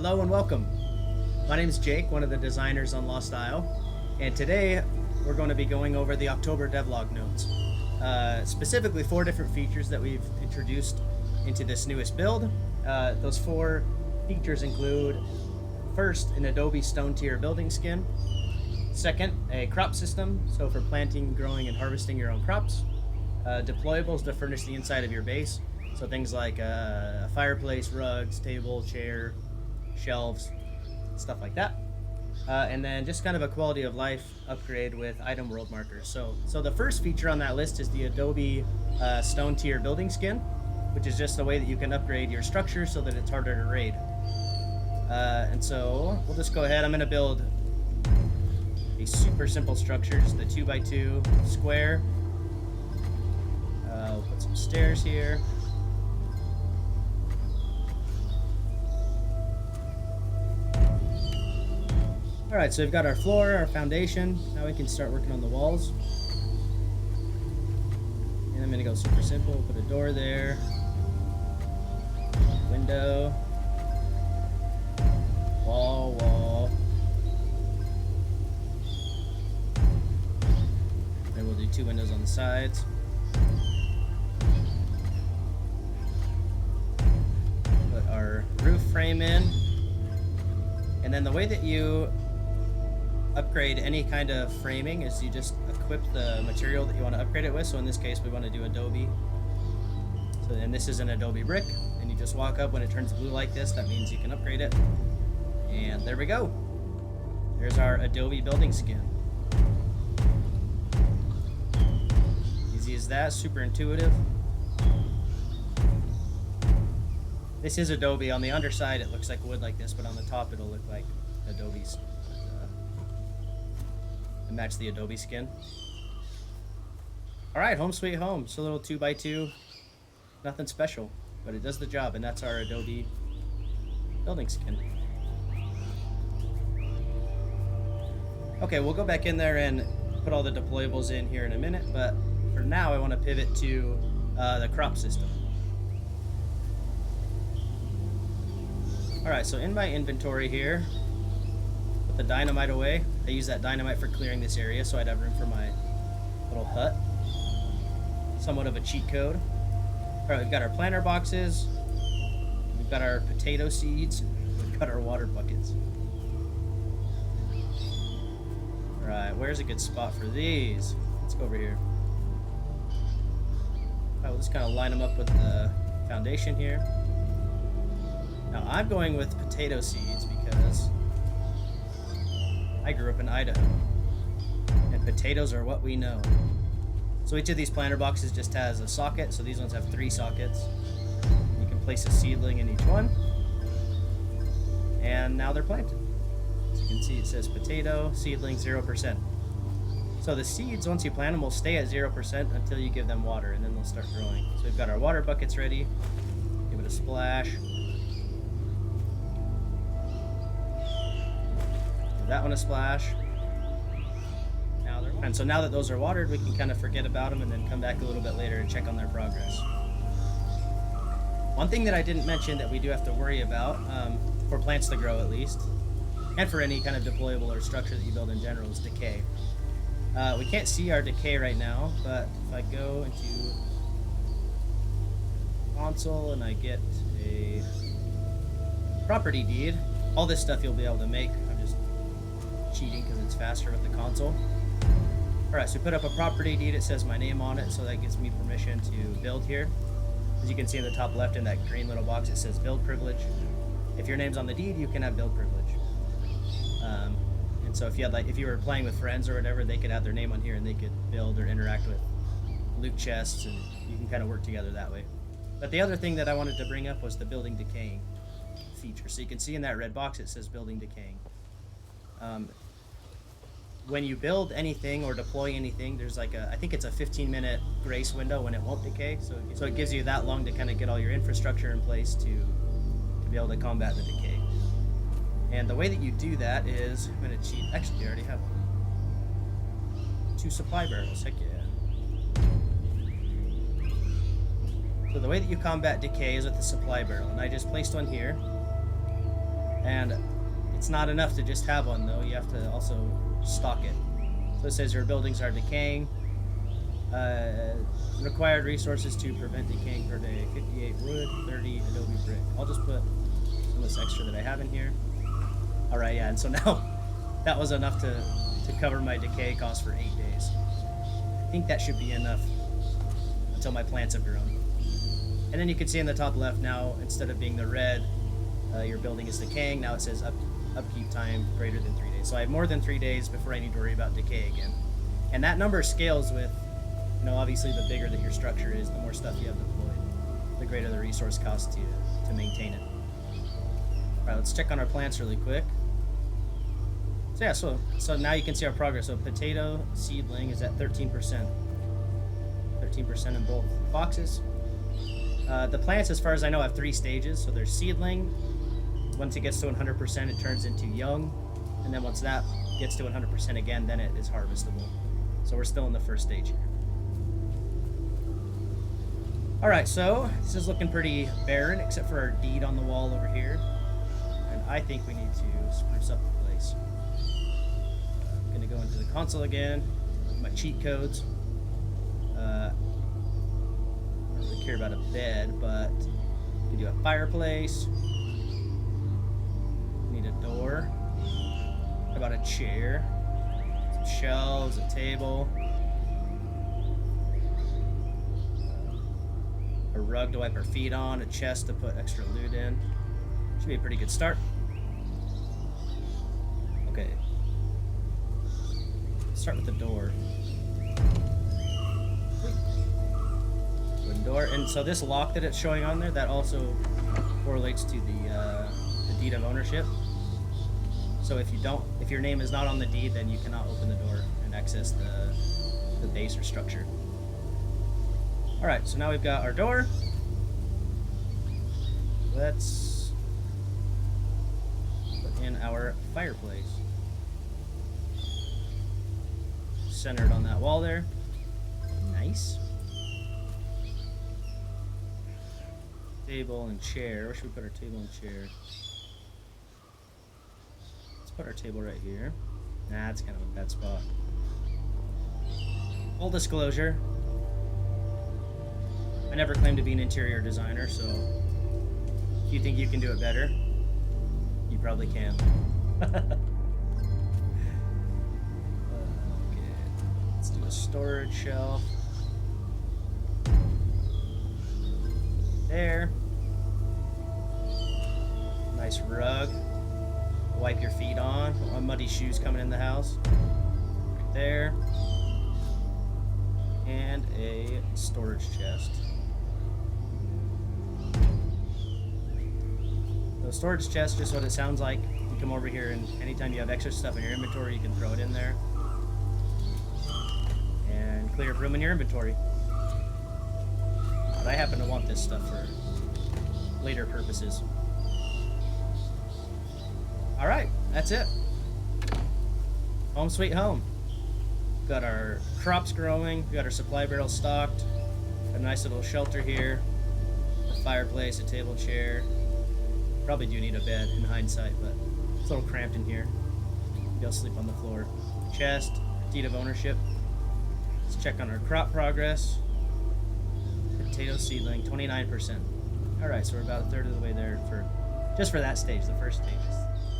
Hello and welcome. My name is Jake, one of the designers on Lost Isle, and today we're going to be going over the October devlog notes. Specifically, 4 different features that we've introduced into this newest build. Those 4 features include, first, an Adobe stone tier building skin. Second, a crop system, so for planting, growing, and harvesting your own crops. Deployables to furnish the inside of your base, so things like a fireplace, rugs, table, chair, shelves, stuff like that. And then just kind of a quality of life upgrade with item world markers. So the first feature on that list is the Adobe stone tier building skin, which is just a way that you can upgrade your structure so that it's harder to raid. And so we'll just go ahead. I'm going to build a super simple structure, just a 2x2 square. We'll put some stairs here. Alright, so we've got our floor, our foundation. Now we can start working on the walls. And I'm going to go super simple. Put a door there. Window. Wall. And we'll do 2 windows on the sides. Put our roof frame in. And then the way that you upgrade any kind of framing is you just equip the material that you want to upgrade it with. So in this case we want to do Adobe. So then this is an Adobe brick, and you just walk up when it turns blue like this. That means you can upgrade it. And there we go. There's our Adobe building skin. Easy as that, super intuitive. This is Adobe. On the underside it looks like wood like this, but on the top it'll look like Adobe's. Match the Adobe skin. Alright, home sweet home. It's a little 2x2. Nothing special, but it does the job, and that's our Adobe building skin. Okay, we'll go back in there and put all the deployables in here in a minute, but for now I want to pivot to the crop system. Alright, so in my inventory here, put the dynamite away. I use that dynamite for clearing this area so I'd have room for my little hut. Somewhat of a cheat code. Alright, we've got our planter boxes. We've got our potato seeds. We've got our water buckets. Alright, where's a good spot for these? Let's go over here. Alright, we'll just kind of line them up with the foundation here. Now I'm going with potato seeds because I grew up in Idaho, and potatoes are what we know. So each of these planter boxes just has a socket, so these ones have 3 sockets. You can place a seedling in each one, and now they're planted. As you can see, it says potato, seedling 0%. So the seeds, once you plant them, will stay at 0% until you give them water, and then they'll start growing. So we've got our water buckets ready. Give it a splash. That one a splash. And so now that those are watered, we can kind of forget about them and then come back a little bit later and check on their progress. One thing that I didn't mention that we do have to worry about, for plants to grow at least, and for any kind of deployable or structure that you build in general, is decay. We can't see our decay right now, but if I go into console and I get a property deed, all this stuff you'll be able to make. Cheating because it's faster with the console. Alright, so we put up a property deed. It says my name on it, so that gives me permission to build here. As you can see in the top left in that green little box, it says build privilege. If your name's on the deed, you can have build privilege. And so if you were playing with friends or whatever, they could have their name on here and they could build or interact with loot chests, and you can kind of work together that way. But the other thing that I wanted to bring up was the building decaying feature. So you can see in that red box it says building decaying. When you build anything or deploy anything, there's like I think it's a 15-minute grace window when it won't decay. So it gives you that long to kind of get all your infrastructure in place to be able to combat the decay. And the way that you do that is, I'm going to cheat. Actually, I already have one. 2 supply barrels. Heck yeah. So the way that you combat decay is with the supply barrel, and I just placed one here. And it's not enough to just have one, though. You have to also stock it. So it says your buildings are decaying. Required resources to prevent decaying per day: 58 wood, 30 Adobe brick. I'll just put some of this extra that I have in here. All right, yeah, and so now that was enough to cover my decay cost for 8 days. I think that should be enough until my plants have grown. And then you can see in the top left now, instead of being the red, your building is decaying. Now it says upkeep time greater than 3 days. So I have more than 3 days before I need to worry about decay again. And that number scales with, you know, obviously the bigger that your structure is, the more stuff you have deployed, the greater the resource cost to maintain it. All right, let's check on our plants really quick. So yeah, so now you can see our progress. So potato seedling is at 13%. 13% in both boxes. The plants, as far as I know, have 3 stages. So there's seedling. Once it gets to 100%, it turns into young. And then once that gets to 100% again, then it is harvestable. So we're still in the first stage here. All right, so this is looking pretty barren, except for our deed on the wall over here. And I think we need to spruce up the place. I'm gonna go into the console again, my cheat codes. I don't really care about a bed, but we can do a fireplace. Need a door. How about a chair? Some shelves, a table. A rug to wipe our feet on, a chest to put extra loot in. Should be a pretty good start. Okay. Start with the door. Wooden door. And so this lock that it's showing on there, that also correlates to the deed of ownership. So if your name is not on the deed, then you cannot open the door and access the base or structure. Alright, so now we've got our door. Let's put in our fireplace. Centered on that wall there. Nice. Table and chair. Where should we put our table and chair? Let's put our table right here. Nah, that's kind of a bad spot. Full disclosure, I never claimed to be an interior designer, so if you think you can do it better, you probably can. Okay, let's do a storage shelf. There. Nice rug. Wipe your feet on. Don't want muddy shoes coming in the house. Right there. And a storage chest. The storage chest, just what it sounds like. You come over here, and anytime you have extra stuff in your inventory, you can throw it in there and clear up room in your inventory. But I happen to want this stuff for later purposes. All right, that's it. Home sweet home. Got our crops growing. We got our supply barrels stocked. A nice little shelter here. A fireplace, a table, chair. Probably do need a bed in hindsight, but it's a little cramped in here. Maybe I'll sleep on the floor. Chest, deed of ownership. Let's check on our crop progress. Potato seedling, 29%. All right, so we're about a third of the way there just for that stage, the first stage.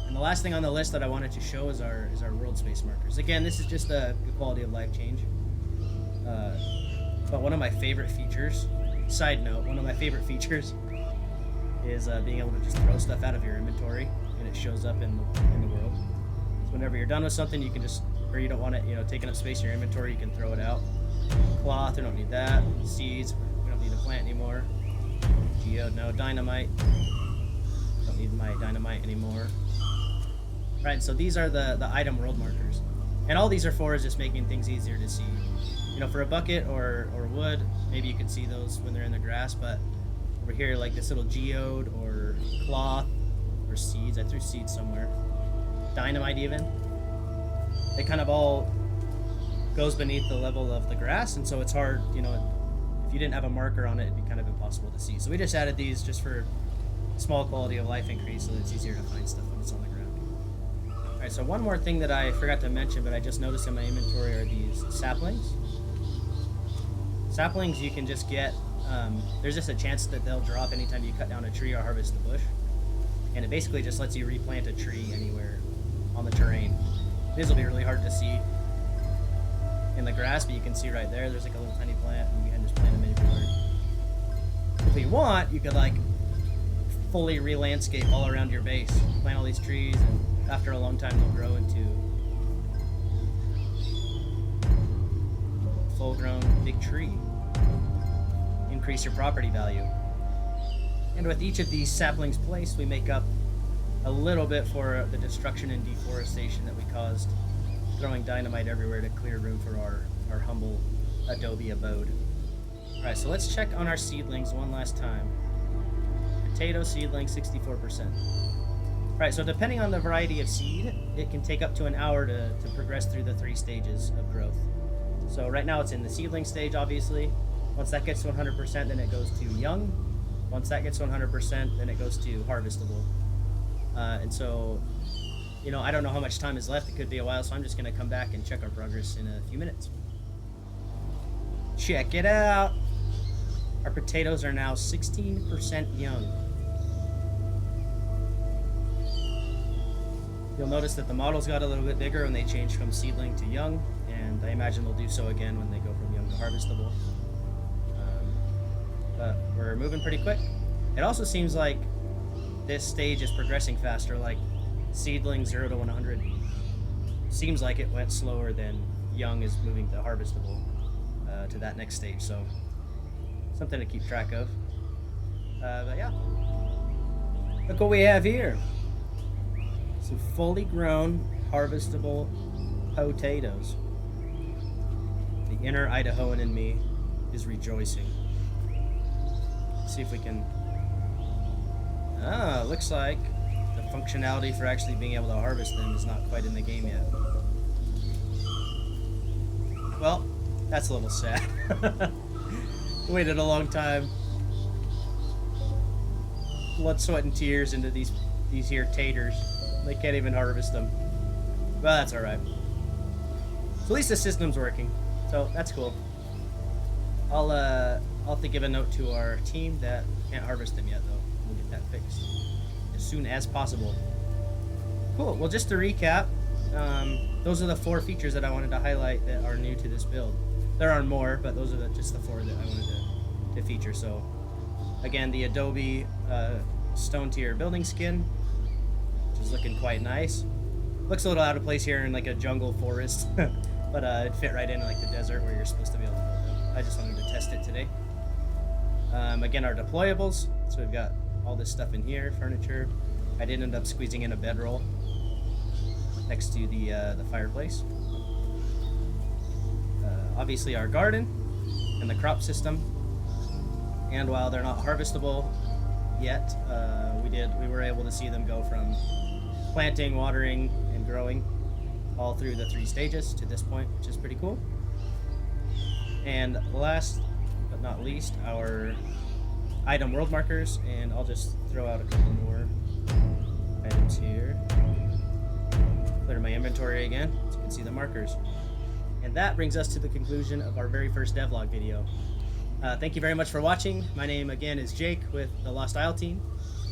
And the last thing on the list that I wanted to show is our world space markers. Again, this is just a quality of life change. But one of my favorite features, side note, one of my favorite features is being able to just throw stuff out of your inventory and it shows up in the world. So whenever you're done with something, you can just, or you don't want it, taking up space in your inventory, you can throw it out. Cloth, we don't need that. Seeds, we don't need to plant anymore. Geode, no. Dynamite, don't need my dynamite anymore. Right, so these are the item world markers. And all these are for is just making things easier to see. For a bucket or wood, maybe you can see those when they're in the grass, but over here, like this little geode or cloth or seeds, I threw seeds somewhere. Dynamite even. It kind of all goes beneath the level of the grass, and so it's hard, if you didn't have a marker on it, it'd be kind of impossible to see. So we just added these just for small quality of life increase so that it's easier to find stuff. Alright, so one more thing that I forgot to mention, but I just noticed in my inventory are these saplings. Saplings you can just get, there's just a chance that they'll drop anytime you cut down a tree or harvest a bush. And it basically just lets you replant a tree anywhere on the terrain. This will be really hard to see in the grass, but you can see right there, there's like a little tiny plant, and you can just plant them anywhere. If you want, you could like fully re-landscape all around your base. Plant all these trees, and after a long time they'll grow into full-grown big tree. Increase your property value. And with each of these saplings placed, we make up a little bit for the destruction and deforestation that we caused, throwing dynamite everywhere to clear room for our humble Adobe abode. Alright, so let's check on our seedlings one last time. Potato seedling, 64%. Alright, so depending on the variety of seed, it can take up to an hour to progress through the 3 stages of growth. So right now it's in the seedling stage, obviously. Once that gets to 100%, then it goes to young. Once that gets to 100%, then it goes to harvestable. And so, you know, I don't know how much time is left. It could be a while, so I'm just going to come back and check our progress in a few minutes. Check it out. Our potatoes are now 16% young. You'll notice that the models got a little bit bigger when they changed from seedling to young, and I imagine they'll do so again when they go from young to harvestable. But we're moving pretty quick. It also seems like this stage is progressing faster, like seedling 0 to 100. Seems like it went slower than young is moving to harvestable to that next stage, so something to keep track of. But yeah, look what we have here. Some fully grown harvestable potatoes. The inner Idahoan in me is rejoicing. Let's see if we can... looks like the functionality for actually being able to harvest them is not quite in the game yet. Well, that's a little sad. Waited a long time. Blood, sweat, and tears into these here taters. They can't even harvest them. Well, that's alright. So at least the system's working. So that's cool. I'll have to give a note to our team that can't harvest them yet, though. We'll get that fixed as soon as possible. Cool. Well, just to recap, those are the 4 features that I wanted to highlight that are new to this build. There are more, but those are just the 4 that I wanted to feature. So, again, the Adobe stone tier building skin, which is looking quite nice. Looks a little out of place here in like a jungle forest, but it fit right in like the desert where you're supposed to be able to build them. I just wanted to test it today. Again, our deployables. So we've got all this stuff in here, furniture. I did end up squeezing in a bedroll next to the fireplace. Obviously our garden and the crop system. And while they're not harvestable yet, we were able to see them go from planting, watering, and growing all through the 3 stages to this point, which is pretty cool. And last but not least, our item world markers, and I'll just throw out a couple more items here. Clear my inventory again so you can see the markers. And that brings us to the conclusion of our very first devlog video. Thank you very much for watching. My name again is Jake with the Lost Isle team.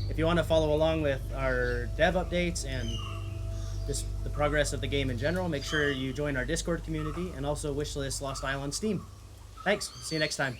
If you want to follow along with our dev updates and just the progress of the game in general, make sure you join our Discord community and also wishlist Lost Isle on Steam. Thanks. See you next time.